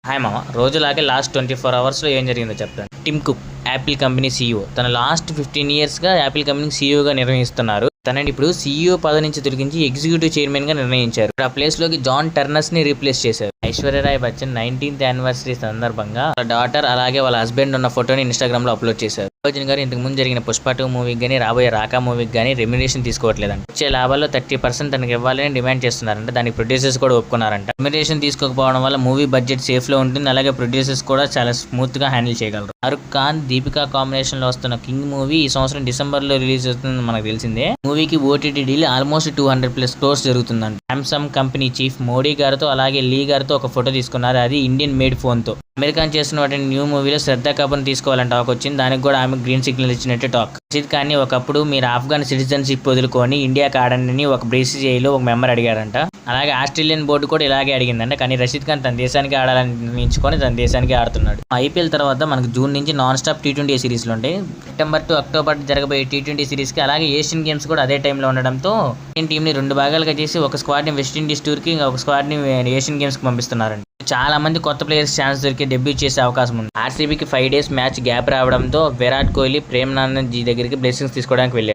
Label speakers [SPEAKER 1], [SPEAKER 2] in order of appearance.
[SPEAKER 1] Hi మామ, రోజులాగే last 24 అవర్స్లో ఏం జరిగిందో చెప్తాను. Tim Cook, Apple company CEO, తన లాస్ట్ 15 ఇయర్స్గా యాపిల్ కంపెనీ సీఈఓగా నిర్వహిస్తున్నారు. తనని ఇప్పుడు సీఈఓ పదవి నుంచి తొలగించి ఎగ్జిక్యూటివ్ చైర్మన్గా నిర్ణయించారు. ఆ ప్లేస్లోకి జాన్ టర్నర్స్ని రీప్లేస్ చేశారు. ఐశ్వర్యరాయ్ బచ్చన్ 19th యానివర్సరీ సందర్భంగా వాళ్ళ డాటర్ అలాగే వాళ్ళ హస్బెండ్ ఉన్న ఫోటోని ఇన్స్టాగ్రామ్లో అప్లోడ్ చేశారు. బచ్చన్ గారు ఇంతకు ముందు జరిగిన పుష్ప 2 మూవీకి కానీ రాబోయే రాకా మూవీకి కానీ రెమ్యునరేషన్ తీసుకోవట్లేదంట. వచ్చే లాభాల్లో 30% తనకి ఇవ్వాలని డిమాండ్ చేస్తున్నారంట. దానికి ప్రొడ్యూసర్స్ కూడా ఒప్పుకున్నారంట. రెమ్యునరేషన్ తీసుకోకపోవడం వల్ల మూవీ బడ్జెట్ సేఫ్లో ఉంటుంది. అలాగే ప్రొడ్యూసర్స్ కూడా చాలా స్మూత్గా హ్యాండిల్ చేయగలరు. షారుఖ్ ఖాన్, దీపికా కాంబినేషన్లో వస్తున్న కింగ్ మూవీ ఈ సంవత్సరం డిసెంబర్లో రిలీజ్ అవుతుందని మనకు తెలిసిందే. మూవీకి ఓటీటీ డీల్ ఆల్మోస్ట్ 200+ క్రోర్స్ జరుగుతుందంట. సామ్సంగ్ కంపెనీ చీఫ్ మోడీ గారితో అలాగే లీ గారితో ఒక ఫోటో తీసుకున్నారు. అది ఇండియన్ మేడ్ ఫోన్తో. అమెరికా చేస్తున్నటువంటి న్యూ మూవీలో శ్రద్ధా కపూర్ని తీసుకోవాలని టాక్ వచ్చింది. దానికి కూడా ఆమె గ్రీన్ సిగ్నల్ ఇచ్చినట్టు టాక్. రషీద్ ఖాన్ని ఒకప్పుడు మీరు ఆఫ్ఘన్ సిటిజన్షిప్ వదులుకొని ఇండియాకి ఆడండి ఒక BCCIలో ఒక మెంబర్ అడిగారంట. అలాగే ఆస్ట్రేలియన్ బోర్డు కూడా ఇలాగే అడిగిందంట. కానీ రషీద్ ఖాన్ తన దేశానికి ఆడాలని నిర్ణయించుకొని తన దేశానికి ఆడుతున్నాడు. ఐపీఎల్ తర్వాత మనకు జూన్ నుంచి నాన్ స్టాప్ T20 సిరీస్లు ఉంటాయి. సెప్టెంబర్ టు అక్టోబర్ జరగబోయే T20 సిరీస్కి అలాగే ఏషియన్ గేమ్స్ కూడా అదే టైంలో ఉండడంతో ఇండియన్ టీంని 2 భాగాలుగా చేసి ఒక స్క్వాడ్ని వెస్టిండీస్ టూర్కి, ఇంకొక స్క్వాడ్ని ఏషియన్ గేమ్స్కి పంపిస్తున్నారండి. చాలా మంది కొత్త ప్లేయర్స్ ఛాన్స్ దొరికి డెబ్యూ చేసే అవకాశం ఉంది. ఆర్సీబీకి 5 days మ్యాచ్ గ్యాప్ రావడంతో విరాట్ కోహ్లీ, ప్రేమ్ నందన్ జీ దగ్గరికి బ్లెస్సింగ్స్ తీసుకోవడానికి వెళ్ళారు.